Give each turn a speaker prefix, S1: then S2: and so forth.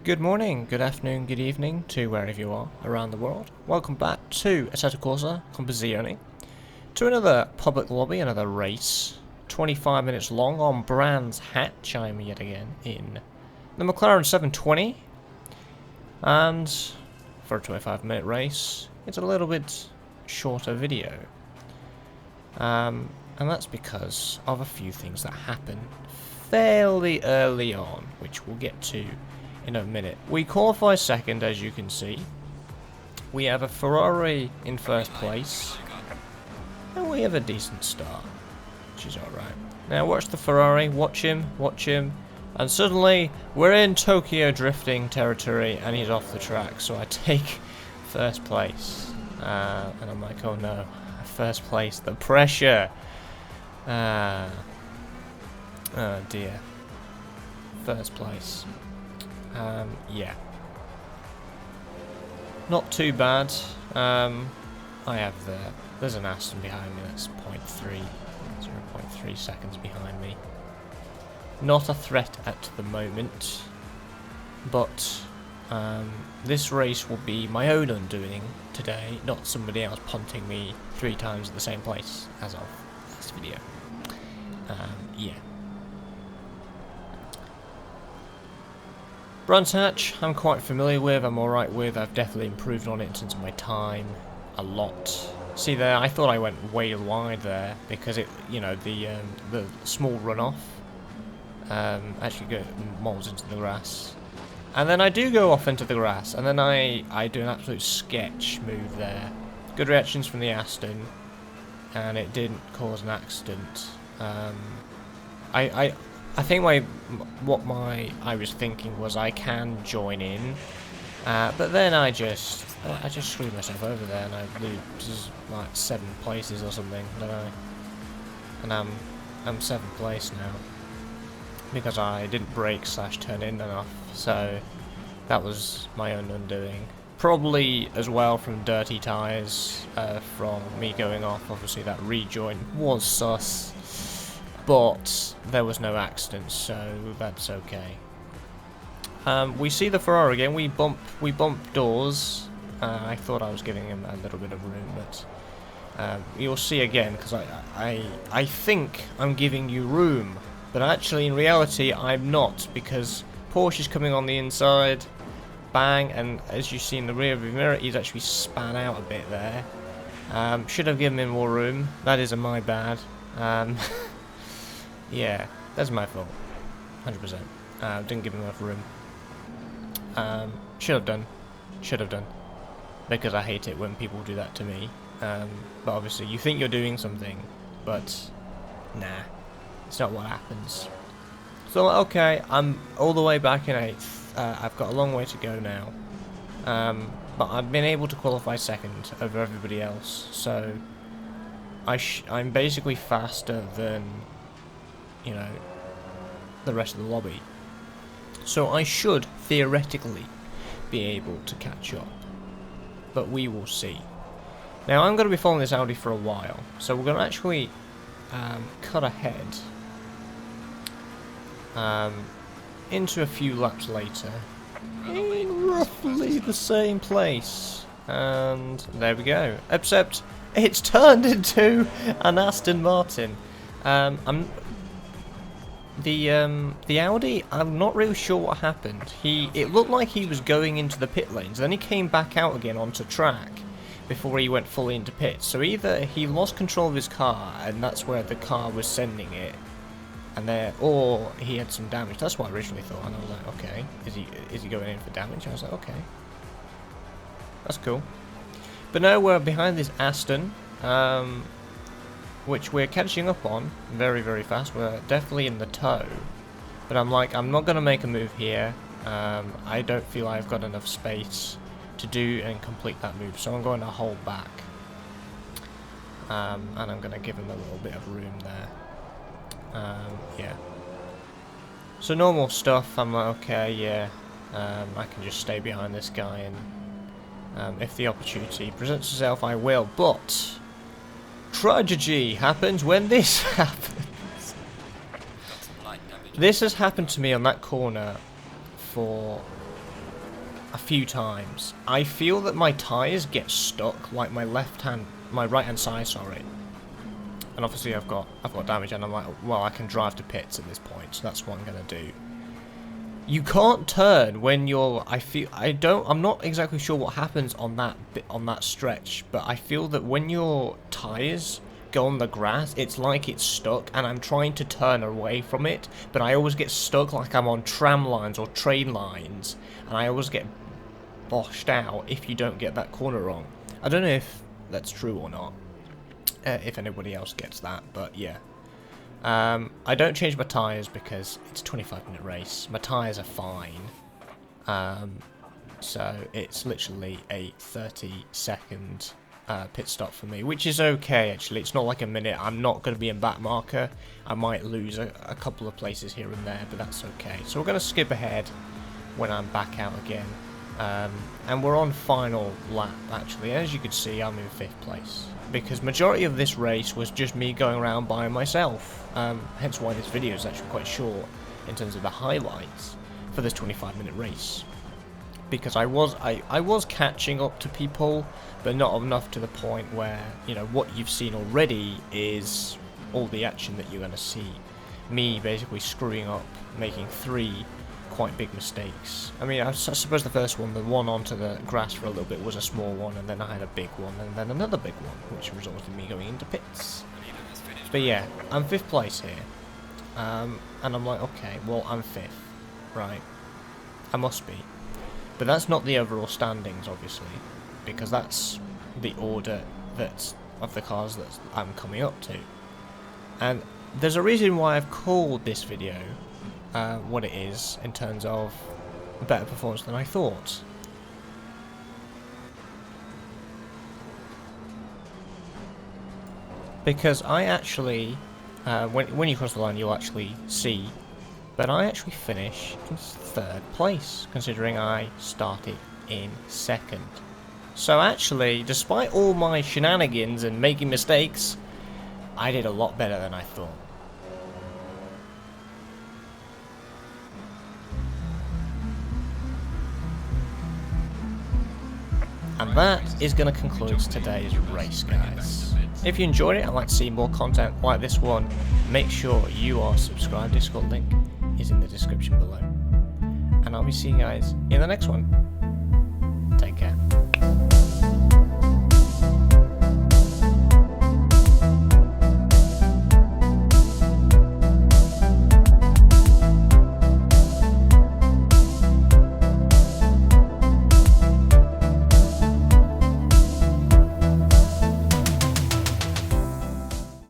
S1: Good morning, good afternoon, good evening to wherever you are around the world. Welcome back to Assetto Corsa Competizione, to another public lobby, another race. 25 minutes long on Brands Hatch. I'm yet again in the McLaren 720. And for a 25-minute race, it's a little bit shorter video. And that's because of a few things that happen fairly early on, which we'll get to in a minute. We qualify second, as you can see. We have a Ferrari in first place, and we have a decent start, which is alright. Now watch the Ferrari, watch him, and suddenly we're in Tokyo drifting territory and he's off the track, so I take first place. And I'm like, oh no, first place, the pressure. Oh dear. First place. Yeah. Not too bad. I have there's an Aston behind me that's 0.3 seconds behind me. Not a threat at the moment, but this race will be my own undoing today, not somebody else punting me 3 times at the same place as of this video. Yeah. Brands Hatch, I'm quite familiar with, I'm alright with, I've definitely improved on it since my time, a lot. See there, I thought I went way wide there, because it, you know, the small runoff actually molds into the grass. And then I do go off into the grass, and then I do an absolute sketch move there. Good reactions from the Aston, and it didn't cause an accident. I think what I was thinking was I can join in, but then I just screwed myself over there, and I lose like 7 places or something, don't I? And I'm 7th place now because I didn't brake / turn in enough. So that was my own undoing. Probably as well from dirty tyres, from me going off. Obviously that rejoin was sus. But there was no accident, so that's okay. We see the Ferrari again. We bump doors. I thought I was giving him a little bit of room, but you'll see again, because I think I'm giving you room, but actually in reality I'm not, because Porsche's coming on the inside, bang, and as you see in the rear view mirror, he's actually span out a bit there. Should have given him more room. That is my bad. Yeah, that's my fault. 100%. Didn't give him enough room. Should have done. Because I hate it when people do that to me. But obviously, you think you're doing something, but nah, it's not what happens. So, okay, I'm all the way back in 8th. I've got a long way to go now. But I've been able to qualify second over everybody else. So, I'm basically faster than, you know, the rest of the lobby. So I should theoretically be able to catch up, but we will see. Now I'm going to be following this Audi for a while, so we're going to actually cut ahead into a few laps later in roughly the same place, and there we go, except it's turned into an Aston Martin. The Audi, I'm not really sure what happened. It looked like he was going into the pit lanes, then he came back out again onto track before he went fully into pits. So either he lost control of his car and that's where the car was sending it, or he had some damage. That's what I originally thought, and I was like, okay, is he going in for damage? I was like, okay, that's cool. But now we're behind this Aston, which we're catching up on very, very fast. We're definitely in the tow. But I'm like, I'm not going to make a move here. I don't feel I've got enough space to do and complete that move. So I'm going to hold back. And I'm going to give him a little bit of room there. Yeah. So normal stuff, I'm like, okay, yeah. I can just stay behind this guy, and if the opportunity presents itself, I will. But tragedy happens when this happens. This has happened to me on that corner for a few times, I feel that my tyres get stuck, like my right hand side, sorry. And obviously I've got damage, and I'm like, well, I can drive to pits at this point, so that's what I'm gonna do. You can't turn when you're. I'm not exactly sure what happens on that stretch, but I feel that when your tyres go on the grass, it's like it's stuck, and I'm trying to turn away from it, but I always get stuck like I'm on tram lines or train lines, and I always get boshed out if you don't get that corner wrong. I don't know if that's true or not, if anybody else gets that, but yeah. I don't change my tyres because it's a 25-minute race. My tyres are fine. So it's literally a 30-second pit stop for me, which is okay, actually. It's not like a minute. I'm not going to be in back marker. I might lose a couple of places here and there, but that's okay. So we're going to skip ahead when I'm back out again. And we're on final lap, actually. As you can see, I'm in 5th place, because majority of this race was just me going around by myself. Hence why this video is actually quite short in terms of the highlights for this 25-minute race, because I was catching up to people, but not enough to the point where, you know, what you've seen already is all the action that you're going to see. Me basically screwing up, making 3 quite big mistakes. I mean, I suppose the first one, the one onto the grass for a little bit, was a small one, and then I had a big one, and then another big one, which resulted in me going into pits. But yeah, I'm 5th place here, and I'm like, okay, well, I'm 5th, right? I must be. But that's not the overall standings, obviously, because that's the order of the cars that I'm coming up to. And there's a reason why I've called this video what it is, in terms of better performance than I thought. Because I actually, when you cross the line, you'll actually see, but I actually finished in 3rd place, considering I started in 2nd. So actually, despite all my shenanigans and making mistakes, I did a lot better than I thought. And that is going to conclude today's race, guys. If you enjoyed it and like to see more content like this one, make sure you are subscribed. Discord link is in the description below. And I'll be seeing you guys in the next one. Take care.